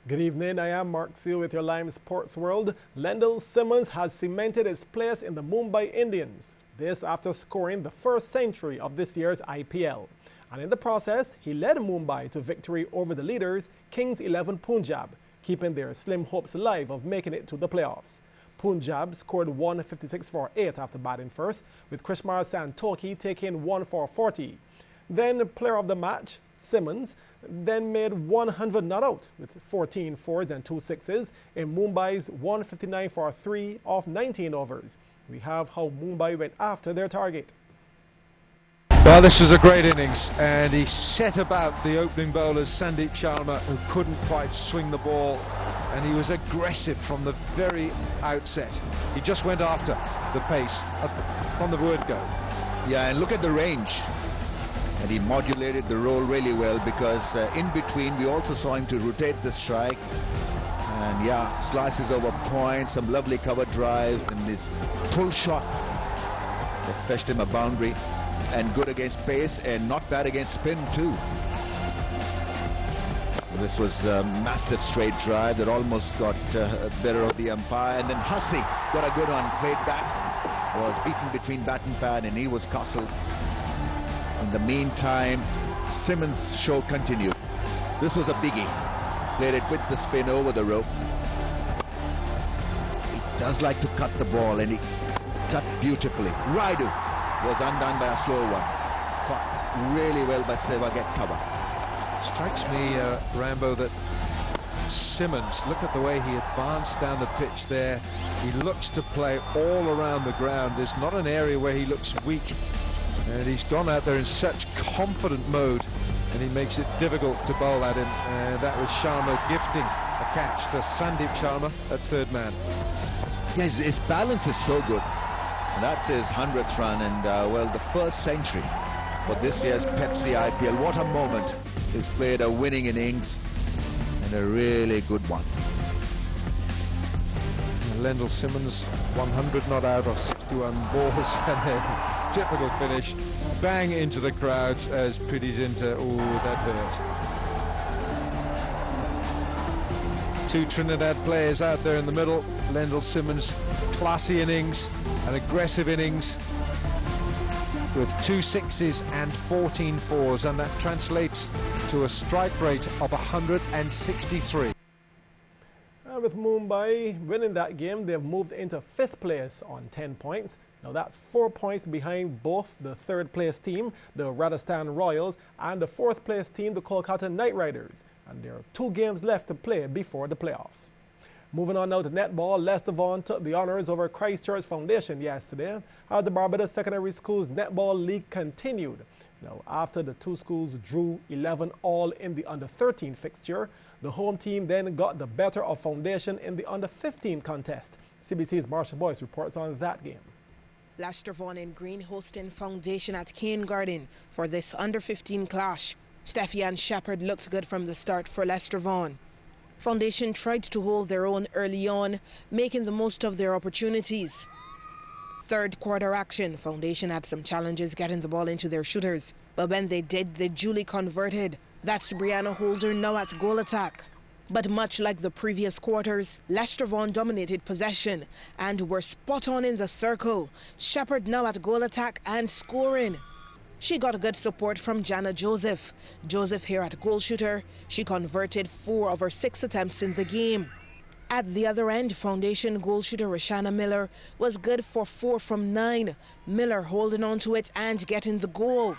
Good evening, I am Mark Seal with your Lime Sports World. Lendl Simmons has cemented his place in the Mumbai Indians. This after scoring the first century of this year's IPL. And in the process, he led Mumbai to victory over the leaders, Kings 11 Punjab, keeping their slim hopes alive of making it to the playoffs. Punjab scored 156 for 8 after batting first, with Krishmar Santoki taking 1 for 40. Then player of the match, Simmons, then made 100 not out with 14 fours and 2 sixes in Mumbai's 159 for 3 off 19 overs. We have how Mumbai went after their target. Well, this was a great innings, and he set about the opening bowlers, Sandeep Sharma, who couldn't quite swing the ball, and he was aggressive from the very outset. He just went after the pace from the word go. Yeah, and look at the range. And he modulated the roll really well, because in between we also saw him to rotate the strike. And yeah, slices over points, some lovely cover drives, and this pull shot that fetched him a boundary. And good against pace, and not bad against spin too. This was a massive straight drive that almost got better of the umpire. And then Hasni got a good one, played back, was beaten between bat and pad, and he was castled. In the meantime, Simmons' show continued. This was a biggie. Played it with the spin over the rope. He does like to cut the ball, and he cut beautifully. Raidu was undone by a slow one. Caught really well by Seva, get cover. Strikes me, Rambo, that Simmons, look at the way he advanced down the pitch there. He looks to play all around the ground. There's not an area where he looks weak. And he's gone out there in such confident mode, and he makes it difficult to bowl at him. And that was Sharma gifting a catch to Sandeep Sharma at third man. Yes, his balance is so good. And that's his 100th run, and well, the first century for this year's Pepsi IPL. What a moment. He's played a winning innings, and a really good one. Lendl Simmons, 100 not out of 61 balls, and a typical finish, bang into the crowds as Piddy's into. Oh, that hurt. Two Trinidad players out there in the middle. Lendl Simmons, classy innings, an aggressive innings with 2 sixes and 14 fours, and that translates to a strike rate of 163. With Mumbai winning that game, they've moved into 5th place on 10 points. Now that's 4 points behind both the 3rd place team, the Rajasthan Royals, and the 4th place team, the Kolkata Knight Riders. And there are 2 games left to play before the playoffs. Moving on now to netball, Leicester Vaughan took the honours over Christchurch Foundation yesterday as the Barbados Secondary Schools Netball League continued. Now, after the 2 schools drew 11 all in the under-13 fixture, the home team then got the better of Foundation in the under-15 contest. CBC's Marsha Boyce reports on that game. Leicester Vaughan in green hosting Foundation at Cane Garden for this under-15 clash. Steffian Shepherd looked good from the start for Leicester Vaughan. Foundation tried to hold their own early on, making the most of their opportunities. Third quarter action, Foundation had some challenges getting the ball into their shooters, but when they did, they duly converted. That's Brianna Holder now at goal attack. But much like the previous quarters, Leicester Vaughan dominated possession and were spot on in the circle. Shepherd now at goal attack and scoring. She got good support from Jana Joseph. Joseph here at goal shooter. She converted 4 of her 6 attempts in the game. At the other end, Foundation goal shooter Rashana Miller was good for 4 from 9. Miller holding on to it and getting the goal.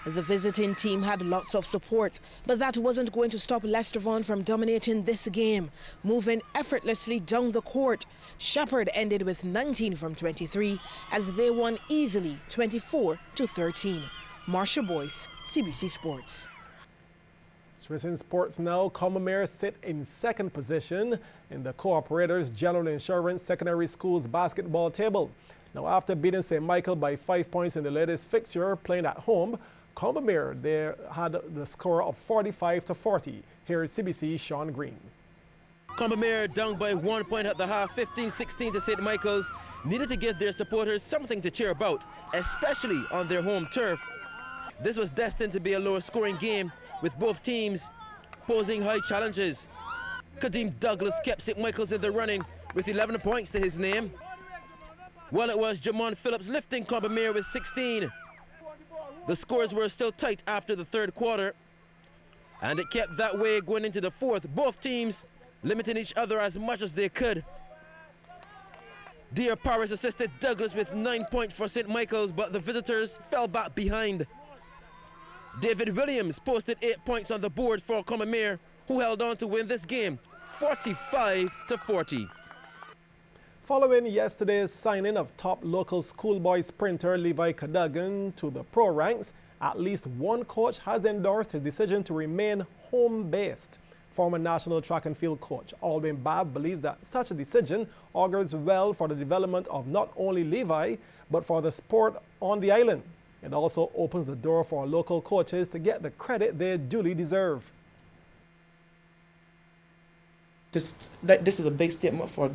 The visiting team had lots of support, but that wasn't going to stop Leicester Vaughan from dominating this game, moving effortlessly down the court. Shepherd ended with 19 from 23 as they won easily 24-13. Marsha Boyce, CBC Sports. Switching sports now, Combermere sit in 2nd position in the Cooperators General Insurance Secondary Schools basketball table. Now, after beating St. Michael by 5 points in the latest fixture playing at home, Combermere they had the score of 45-40. Here is CBC's Sean Green. Combermere down by 1 point at the half, 15-16 to St. Michael's, needed to give their supporters something to cheer about, especially on their home turf. This was destined to be a lower scoring game, with both teams posing high challenges. Kadeem Douglas kept St. Michael's in the running with 11 points to his name. Well, it was Jamon Phillips lifting Combermere with 16. The scores were still tight after the third quarter, and it kept that way going into the fourth. Both teams limiting each other as much as they could. Dear Paris assisted Douglas with 9 points for St. Michael's, but the visitors fell back behind. David Williams posted 8 points on the board for Combermere, who held on to win this game 45-40. Following yesterday's signing of top local schoolboy sprinter Levi Cadogan to the pro ranks, at least one coach has endorsed his decision to remain home-based. Former national track and field coach Alwyn Babb believes that such a decision augurs well for the development of not only Levi, but for the sport on the island. It also opens the door for local coaches to get the credit they duly deserve. This is a big statement for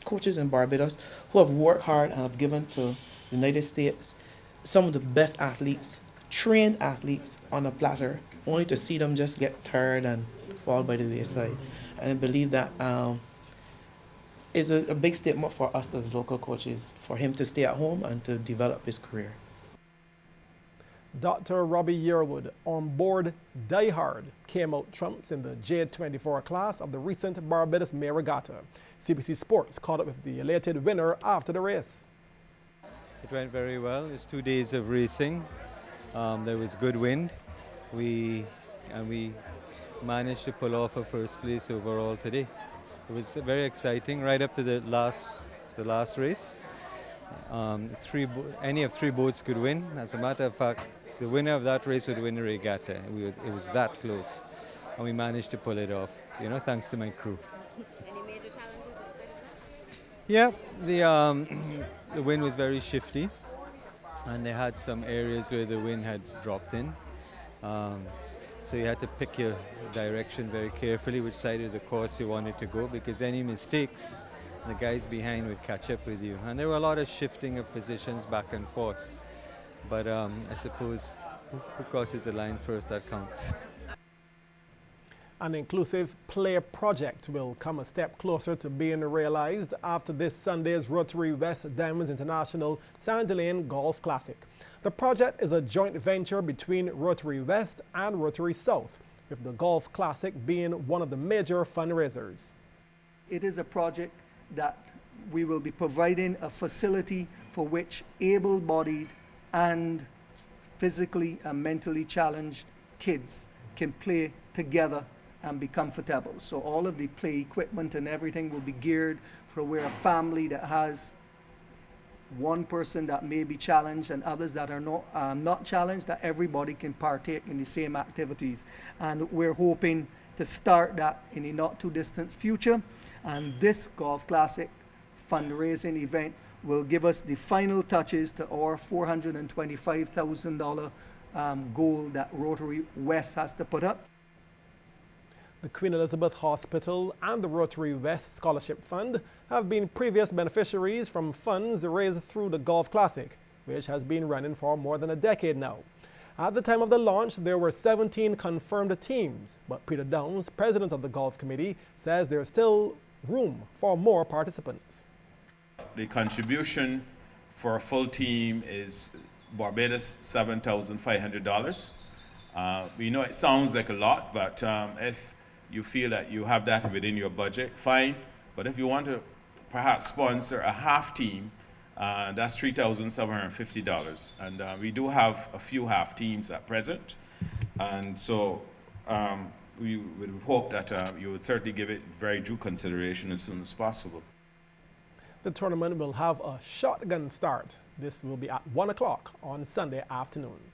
coaches in Barbados who have worked hard and have given to the United States some of the best athletes, trained athletes on a platter, only to see them just get tired and fall by the wayside. And I believe that is a big statement for us as local coaches, for him to stay at home and to develop his career. Dr. Robbie Yearwood, on board Die Hard, came out trumps in the J24 class of the recent Barbados May regatta. CBC Sports caught up with the elated winner after the race. It went very well. It's 2 days of racing. There was good wind. We managed to pull off a first place overall today. It was very exciting right up to the last race. Any of three boats could win. As a matter of fact, the winner of that race would win the regatta. It was that close, and we managed to pull it off. Thanks to my crew. Any major challenges outside of that? Yeah, the wind was very shifty, and they had some areas where the wind had dropped in. So you had to pick your direction very carefully, which side of the course you wanted to go, because any mistakes, the guys behind would catch up with you. And there were a lot of shifting of positions back and forth. But I suppose who crosses the line first, that counts. An inclusive play project will come a step closer to being realized after this Sunday's Rotary West Diamonds International Sand Lane Golf Classic. The project is a joint venture between Rotary West and Rotary South, with the Golf Classic being one of the major fundraisers. It is a project that we will be providing a facility for which able-bodied and physically and mentally challenged kids can play together and be comfortable. So all of the play equipment and everything will be geared for where a family that has one person that may be challenged and others that are not challenged, that everybody can partake in the same activities. And we're hoping to start that in the not too distant future. And this Golf Classic fundraising event will give us the final touches to our $425,000 goal that Rotary West has to put up. The Queen Elizabeth Hospital and the Rotary West Scholarship Fund have been previous beneficiaries from funds raised through the Golf Classic, which has been running for more than a decade now. At the time of the launch, there were 17 confirmed teams, but Peter Downs, president of the Golf Committee, says there's still room for more participants. The contribution for a full team is Barbados $7,500. We know it sounds like a lot, but if you feel that you have that within your budget, fine. But if you want to perhaps sponsor a half team, that's $3,750. And we do have a few half teams at present. And so we would hope that you would certainly give it very due consideration as soon as possible. The tournament will have a shotgun start. This will be at 1 o'clock on Sunday afternoon.